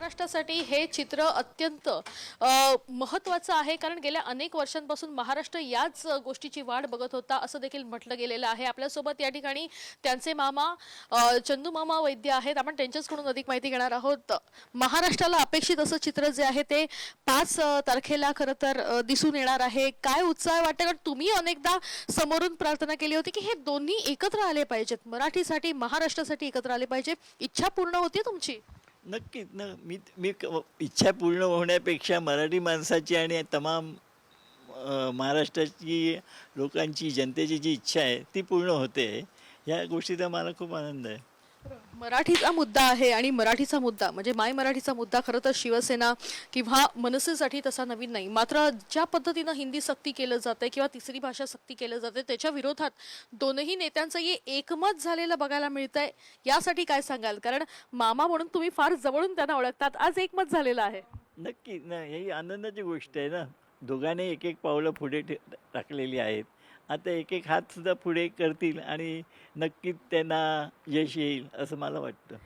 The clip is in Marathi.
महाराष्ट्रासाठी हे चित्र अत्यंत महत्त्वाचं आहे, कारण गेल्या अनेक वर्षांपासून महाराष्ट्र याच गोष्टीची वाट बघत होता असं देखील म्हटलं गेलेलं आहे. आपल्यासोबत या ठिकाणी त्यांचे मामा चंदू मामा वैद्य आहेत. आपण त्यांच्याकडून अधिक माहिती घेणार आहोत. महाराष्ट्राला अपेक्षित असं चित्र जे आहे ते 5 तारखेला खरं तर दिसून येणार आहे. काय उत्साह वाटतं, कारण तुम्ही अनेकदा समोरून प्रार्थना केली होती की हे दोन्ही एकत्र आले पाहिजेत, मराठीसाठी महाराष्ट्रासाठी एकत्र आले पाहिजे. इच्छा पूर्ण होती तुमची? नक्कीच ना. मी मी इच्छा पूर्ण होण्यापेक्षा मराठी माणसाची आणि तमाम महाराष्ट्राची लोकांची जनतेची जी इच्छा आहे ती पूर्ण होते. ह्या गोष्टीचा मला खूप आनंद आहे. मराठीचा मुद्दा आहे आणि मराठीचा मुद्दा म्हणजे माय मराठीचा मुद्दा खरं तर शिवसेना किंवा मनसेसाठी तसा नवीन नाही. मात्र ज्या पद्धतीनं हिंदी सक्ती केलं जाते किंवा तिसरी भाषा सक्ती केलं जाते त्याच्या विरोधात दोनही नेत्यांचं हे एकमत झालेलं बघायला मिळतंय. यासाठी काय सांगाल? कारण मामा म्हणून तुम्ही फार जवळून त्यांना ओळखतात, आज एकमत झालेलं आहे. नक्कीच ना, ही आनंदाची गोष्ट आहे ना. दोघांनी एक एक पावलं पुढे टाकलेली आहेत. आता एक एक हातसुद्धा पुढे करतील आणि नक्कीच त्यांना यश येईल असं मला वाटतं.